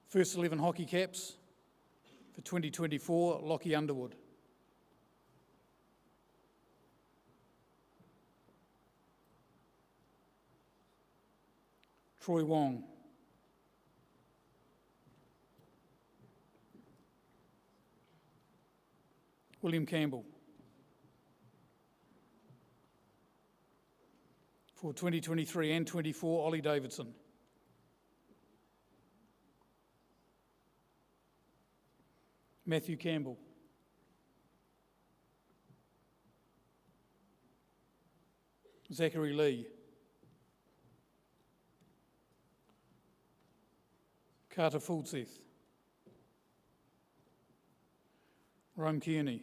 First 11 hockey caps for 2024, Lockie Underwood. Troy Wong. William Campbell. For 2023 and 24, Ollie Davidson. Matthew Campbell. Zachary Lee. Carter Fulseth. Rome Kearney.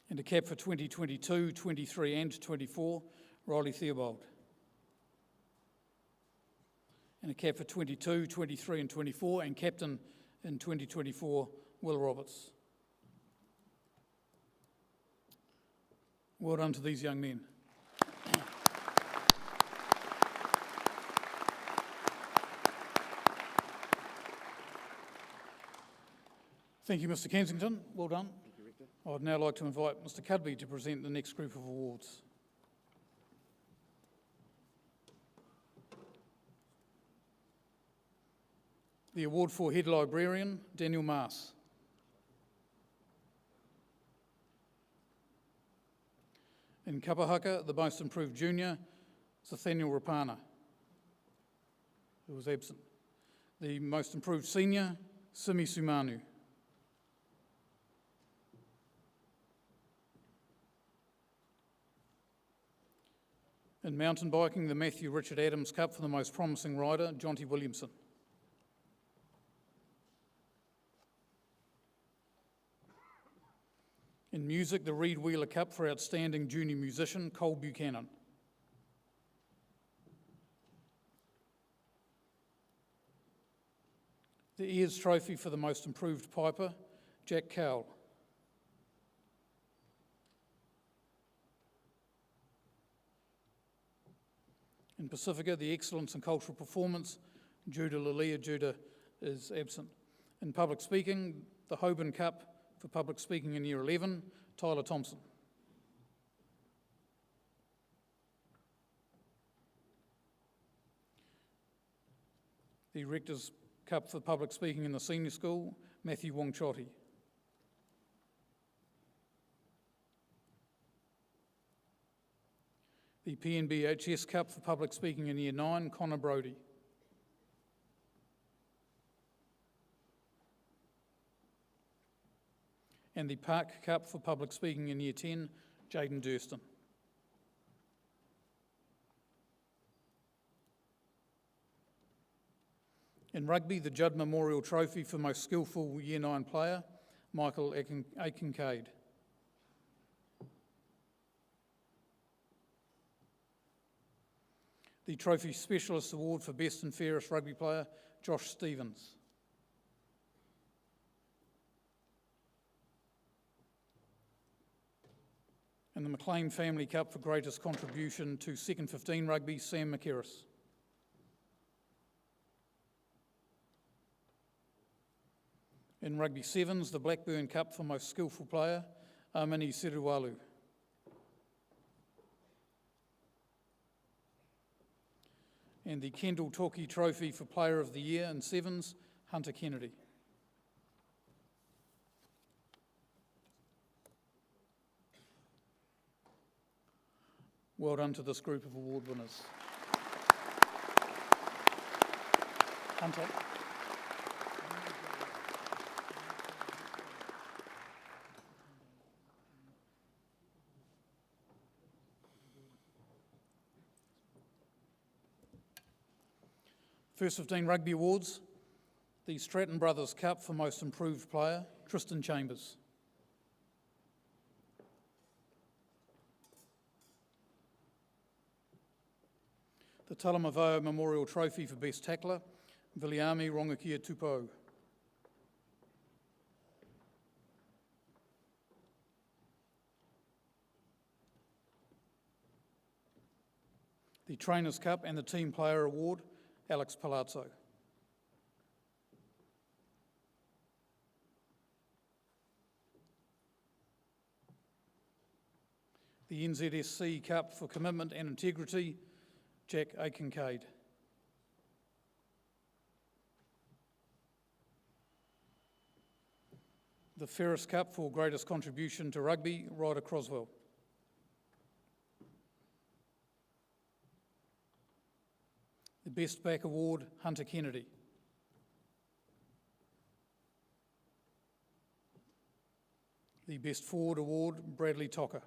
And a cap for 2022, 23 and 24, Riley Theobald. And a cap for 22, 23 and 24, and captain in 2024, Will Roberts. Well done to these young men. Thank you, Mr. Kensington. Well done. Thank you, Rector. I'd now like to invite Mr. Cudby to present the next group of awards. The award for Head Librarian, Daniel Maas. In Haka, the Most Improved Junior, Nathaniel Rapana, who was absent. The Most Improved Senior, Simi Sumanu. In mountain biking, the Matthew Richard Adams Cup for the Most Promising Rider, Jonty Williamson. In music, the Reed Wheeler Cup for Outstanding Junior Musician, Cole Buchanan. The Ears Trophy for the Most Improved Piper, Jack Cowell. In Pacifica, the Excellence in Cultural Performance, Judah Lilia. Judah is absent. In public speaking, the Hoban Cup for public speaking in Year 11, Tyler Thompson. The Rector's Cup for public speaking in the senior school, Matthew Wongchotti. The PNBHS Cup for public speaking in Year 9, Connor Brodie. And the Park Cup for public speaking in Year 10, Jaden Durston. In rugby, the Judd Memorial Trophy for Most Skillful Year 9 Player, Michael Aikincade. The Trophy Specialist Award for Best and Fairest Rugby Player, Josh Stevens. And the McLean Family Cup for Greatest Contribution to Second 15 Rugby, Sam McKerris. In Rugby Sevens, the Blackburn Cup for Most Skillful Player, Amini Siruwalu. And the Kendall Toki Trophy for Player of the Year in Sevens, Hunter Kennedy. Well done to this group of award winners. Hunter. First 15 Rugby Awards, the Stratton Brothers Cup for Most Improved Player, Tristan Chambers. The Talamavao Memorial Trophy for Best Tackler, Viliami Rongakia Tupou. The Trainers' Cup and the Team Player Award, Alex Palazzo. The NZSC Cup for Commitment and Integrity, Jack Aikincade. The Ferris Cup for greatest contribution to rugby, Ryder Croswell. The Best Back Award, Hunter Kennedy. The Best Forward Award, Bradley Tocker.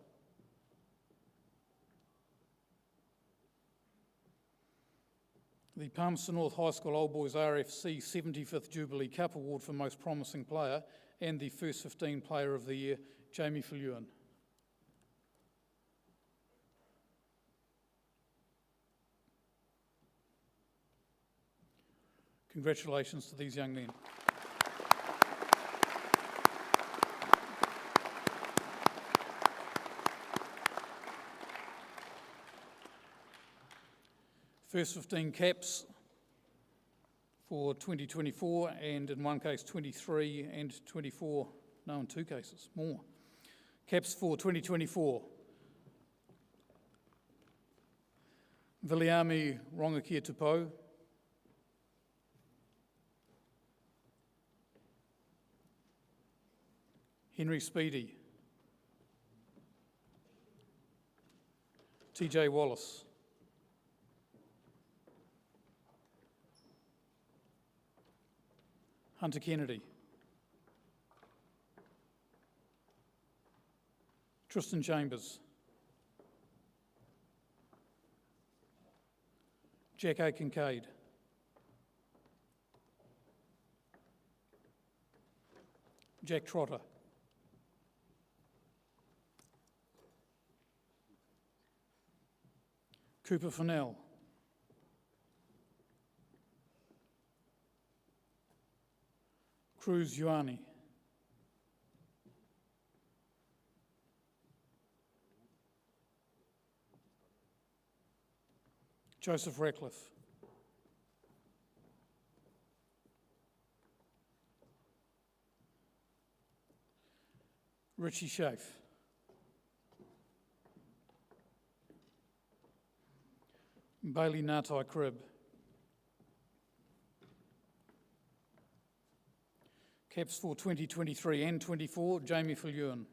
The Palmerston North High School Old Boys RFC 75th Jubilee Cup Award for Most Promising Player and the First 15 Player of the Year, Jamie Filluin. Congratulations to these young men. First 15 caps for 2024, and in one case 23 and 24, no, in two cases, more. Caps for 2024. Viliami Rongakia Tupo. Henry Speedy. TJ Wallace. Hunter Kennedy. Tristan Chambers. Jack A. Kincaid. Jack Trotter. Cooper Fennell. Cruz Ioane. Joseph Ratcliffe. Richie Schaaf. Bailey Ngatai Crib. Caps for 2023 and 24, Jamie Filluin.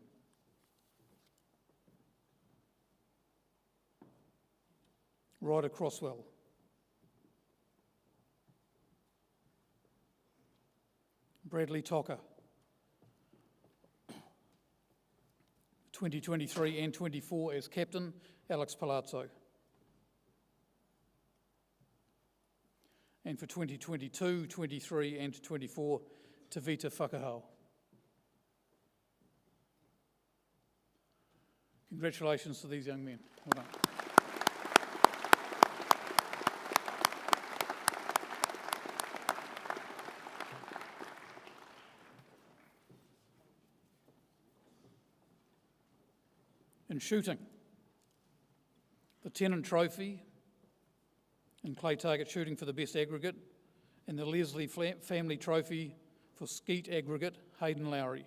Ryder Croswell. Bradley Tocker. 2023 and 24 as captain, Alex Palazzo. And for 2022, 23 and 24, Tavita Whakahau. Congratulations to these young men. Well done. In shooting, the Tennant Trophy in clay target shooting for the best aggregate, and the Leslie Family Trophy for skeet aggregate, Hayden Lowry.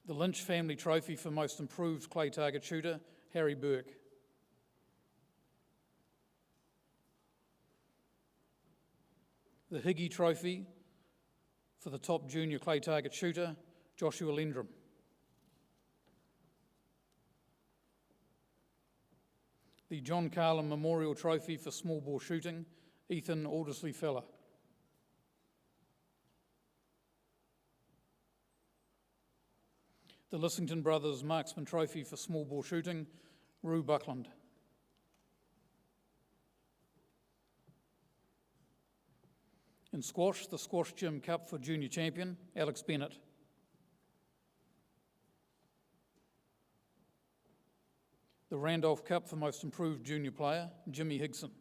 The Lynch Family Trophy for most improved clay target shooter, Harry Burke. The Higgy Trophy for the top junior clay target shooter, Joshua Lendrum. The John Carlin Memorial Trophy for small ball shooting, Ethan Aldersley Feller. The Lissington Brothers Marksman Trophy for small ball shooting, Rue Buckland. In squash, the Squash Gym Cup for junior champion, Alex Bennett. The Randolph Cup for most improved junior player, Jimmy Higson.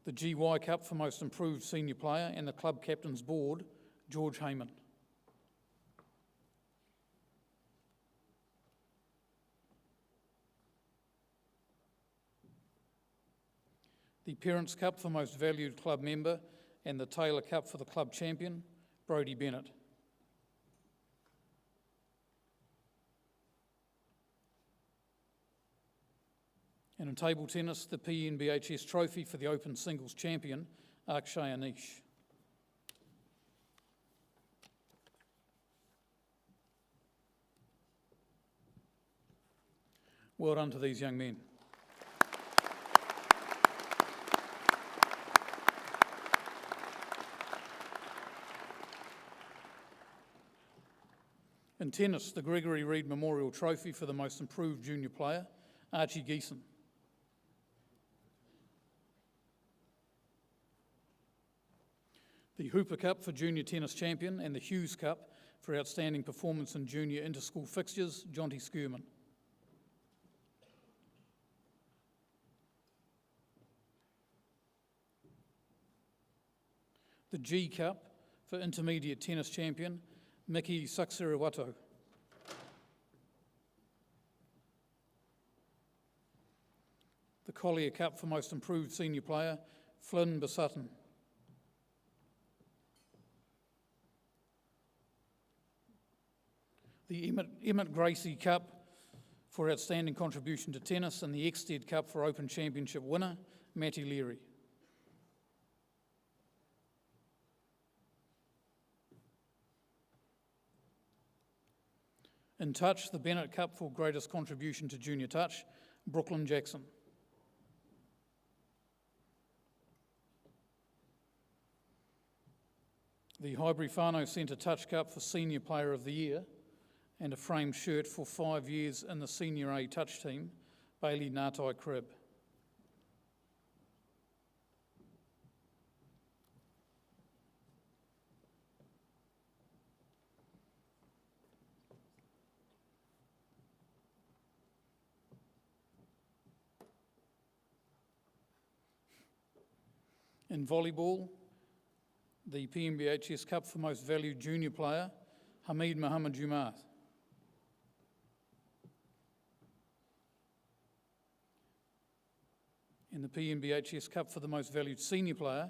The GY Cup for most improved senior player and the club captain's board, George Heyman. The Parents' Cup for most valued club member and the Taylor Cup for the club champion, Brodie Bennett. And in table tennis, the PNBHS trophy for the Open Singles champion, Akshay Anish. Well done to these young men. In tennis, the Gregory Reid Memorial Trophy for the most improved junior player, Archie Geeson. The Hooper Cup for junior tennis champion and the Hughes Cup for outstanding performance in junior inter-school fixtures, Jonty Skurman. The G Cup for intermediate tennis champion, Miki Saksiriwato. The Collier Cup for most improved senior player, Flynn Besutton. The Emmett Gracie Cup for outstanding contribution to tennis, and the Exted Cup for Open Championship winner, Matty Leary. In touch, the Bennett Cup for greatest contribution to junior touch, Brooklyn Jackson. The Highbury Whānau Centre Touch Cup for Senior Player of the Year, and a framed shirt for 5 years in the Senior A touch team, Bailey Ngātai Cribb. In volleyball, the PNBHS Cup for most valued junior player, Hamid Mohammed Jumaat. In the PNBHS Cup for the most valued senior player,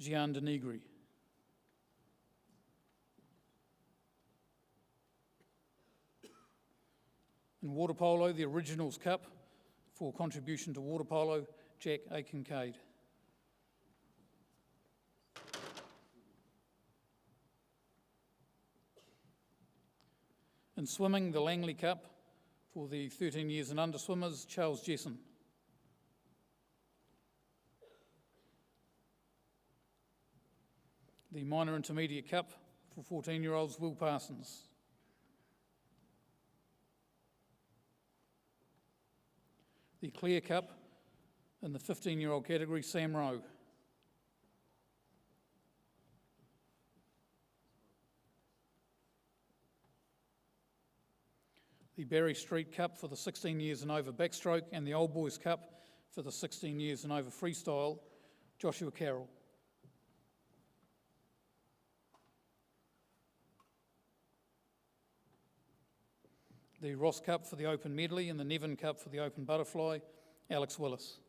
Gian Denegri. In water polo, the Originals Cup for contribution to water polo, Jack Aikincade. In swimming, the Langley Cup for the 13 years and under swimmers, Charles Jesson. The Minor Intermediate Cup for 14-year-olds, Will Parsons. The Clear Cup in the 15-year-old category, Sam Rowe. The Barry Street Cup for the 16 years and over backstroke, and the Old Boys Cup for the 16 years and over freestyle, Joshua Carroll. The Ross Cup for the Open Medley and the Nevin Cup for the Open Butterfly, Alex Willis.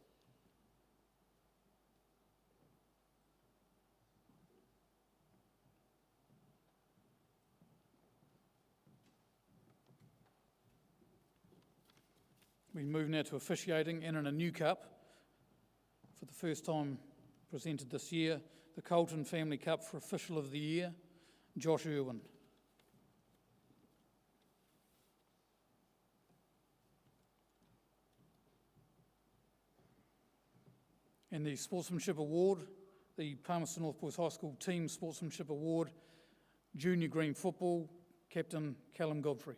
We move now to officiating, and in a new cup, for the first time presented this year, the Colton Family Cup for Official of the Year, Josh Irwin. And the Sportsmanship Award, the Palmerston North Boys High School Team Sportsmanship Award, Junior Green Football, Captain Callum Godfrey.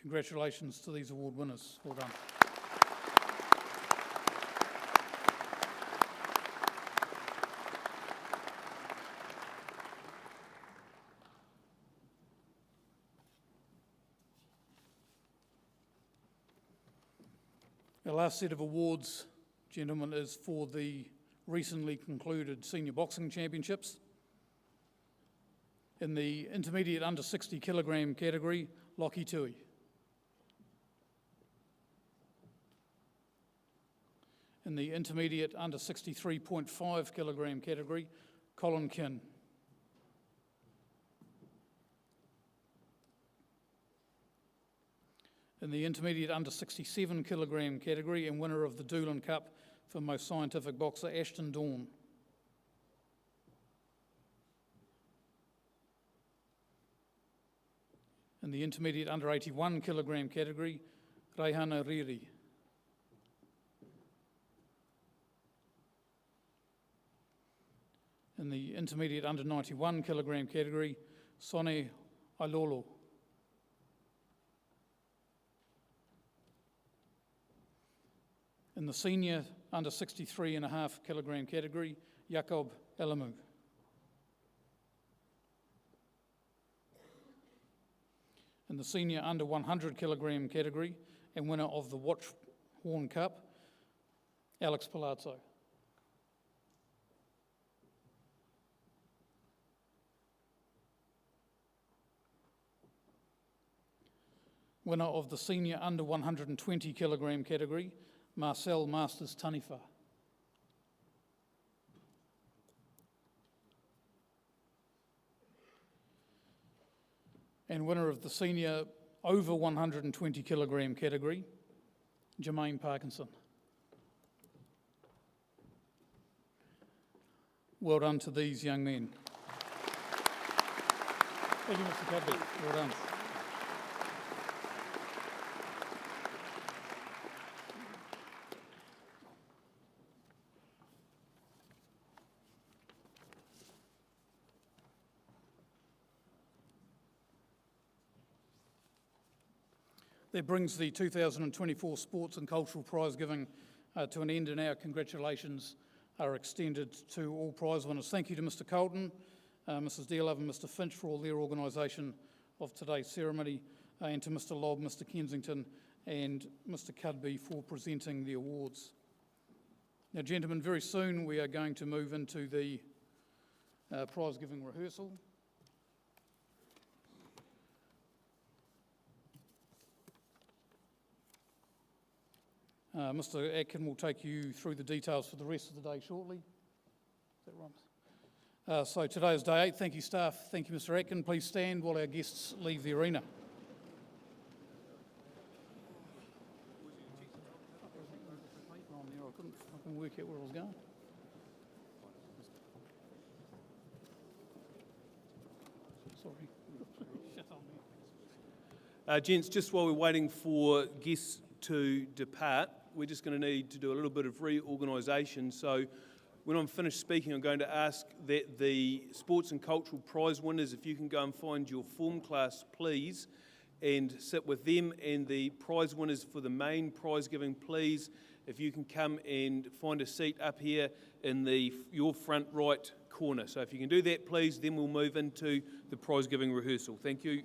Congratulations to these award winners. Well done. Our last set of awards, gentlemen, is for the recently concluded Senior Boxing Championships. In the intermediate under 60 kilogram category, Lockie Tui. In the intermediate under 63.5 kilogram category, Colin Kinn. In the intermediate under 67 kilogram category and winner of the Doolin Cup for most scientific boxer, Ashton Dawn. In the intermediate under 81 kilogram category, Reihana Riri. In the intermediate under 91 kilogram category, Sone Ailolo. In the senior under 63.5 kilogram category, Jakob Alamu. In the senior under 100 kilogram category and winner of the Watchhorn Cup, Alex Palazzo. Winner of the senior under 120 kilogram category, Marcel Masters Taniwha. And winner of the senior over 120 kilogram category, Jermaine Parkinson. Well done to these young men. Thank you, Mr. Cadby. Well done. That brings the 2024 Sports and Cultural Prize giving to an end, and our congratulations are extended to all prize winners. Thank you to Mr Colton, Mrs Dearlove and Mr Finch for all their organisation of today's ceremony, and to Mr Lobb, Mr Kensington and Mr Cudby for presenting the awards. Now, gentlemen, very soon we are going to move into the prize giving rehearsal. Mr Atkin will take you through the details for the rest of the day shortly. Is that right? So today is day 8. Thank you, staff. Thank you, Mr Atkin. Please stand while our guests leave the arena. I couldn't work out where I was going. Sorry. Shut on me. Gents, just while we're waiting for guests to depart, we're just going to need to do a little bit of reorganisation. So when I'm finished speaking, I'm going to ask that the Sports and Cultural Prize winners, if you can go and find your form class, please, and sit with them, and the prize winners for the main prize giving, please, if you can come and find a seat up here in your front right corner. So if you can do that, please, then we'll move into the prize giving rehearsal. Thank you.